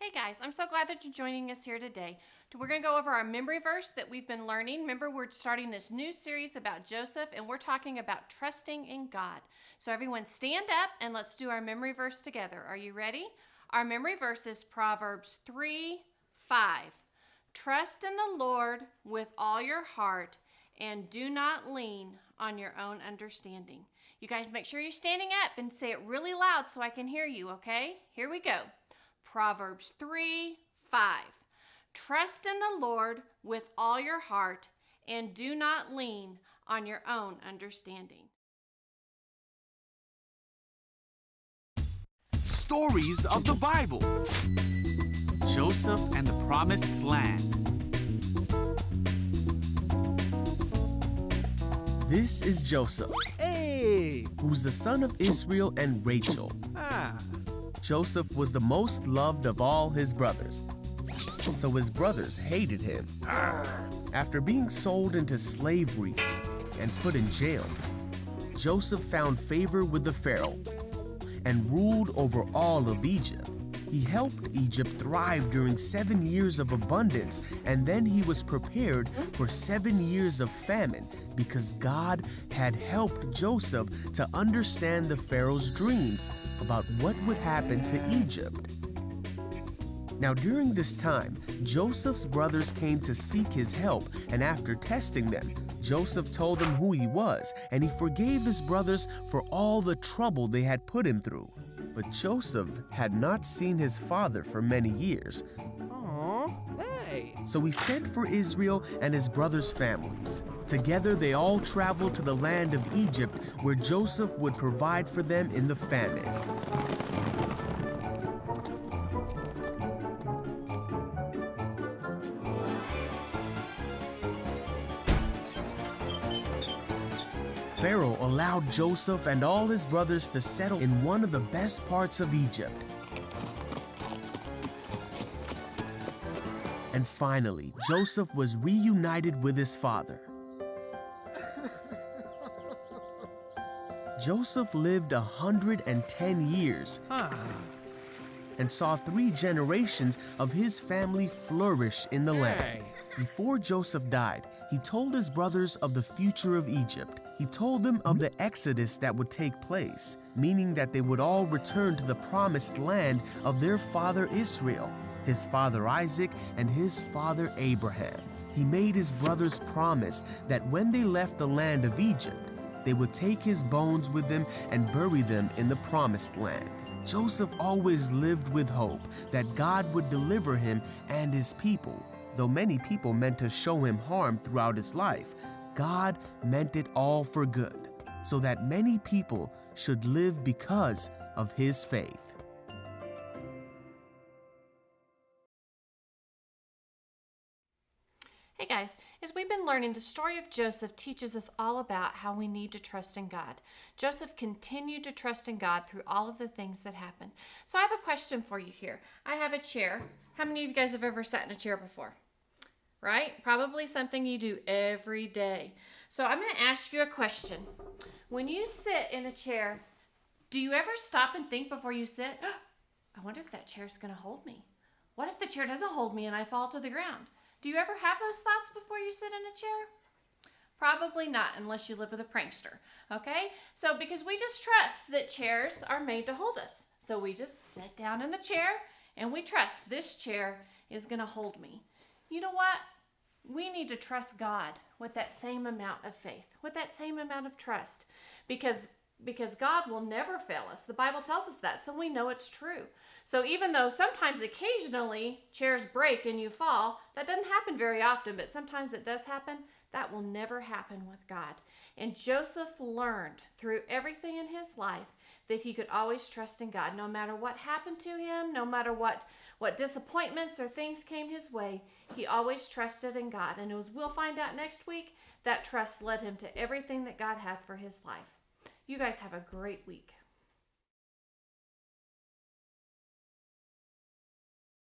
Hey guys, I'm so glad that you're joining us here today. We're going to go over our memory verse that we've been learning. Remember, we're starting this new series about Joseph, and we're talking about trusting in God. So everyone stand up and let's do our memory verse together. Are you ready? Our memory verse is Proverbs 3:5. Trust in the Lord with all your heart and do not lean on your own understanding. You guys make sure you're standing up and say it really loud so I can hear you, okay? Here we go. Proverbs 3:5. Trust in the Lord with all your heart and do not lean on your own understanding. Stories of the Bible. Joseph and the Promised Land. This is Joseph, Hey! who's the son of Israel and Rachel. Joseph was the most loved of all his brothers, so his brothers hated him. After being sold into slavery and put in jail, Joseph found favor with the Pharaoh and ruled over all of Egypt. He helped Egypt thrive during 7 years of abundance, and then he was prepared for 7 years of famine because God had helped Joseph to understand the Pharaoh's dreams about what would happen to Egypt. Now, during this time, Joseph's brothers came to seek his help, and after testing them, Joseph told them who he was, and he forgave his brothers for all the trouble they had put him through. But Joseph had not seen his father for many years, Hey! so he sent for Israel and his brothers' families. Together, they all traveled to the land of Egypt, where Joseph would provide for them in the famine. Pharaoh allowed Joseph and all his brothers to settle in one of the best parts of Egypt. And finally, Joseph was reunited with his father. Joseph lived 110 years and saw 3 generations of his family flourish in the land. Before Joseph died, he told his brothers of the future of Egypt. He told them of the exodus that would take place, meaning that they would all return to the promised land of their father Israel, his father Isaac, and his father Abraham. He made his brothers promise that when they left the land of Egypt, they would take his bones with them and bury them in the promised land. Joseph always lived with hope that God would deliver him and his people. Though many people meant to show him harm throughout his life, God meant it all for good, so that many people should live because of his faith. Hey guys, as we've been learning, the story of Joseph teaches us all about how we need to trust in God. Joseph continued to trust in God through all of the things that happened. So I have a question for you here. I have a chair. How many of you guys have ever sat in a chair before? Right? Probably something you do every day. So I'm going to ask you a question. When you sit in a chair, do you ever stop and think before you sit, I wonder if that chair's going to hold me? What if the chair doesn't hold me and I fall to the ground? Do you ever have those thoughts before you sit in a chair? Probably not, unless you live with a prankster, okay? So because we just trust that chairs are made to hold us. So we just sit down in the chair and we trust this chair is going to hold me. You know what? We need to trust God with that same amount of faith, with that same amount of trust, because God will never fail us. The Bible tells us that, so we know it's true. So even though sometimes occasionally chairs break and you fall, that doesn't happen very often, but sometimes it does happen, that will never happen with God. And Joseph learned through everything in his life that he could always trust in God. No matter what happened to him, no matter what disappointments or things came his way, he always trusted in God. And as we'll find out next week, that trust led him to everything that God had for his life. You guys have a great week.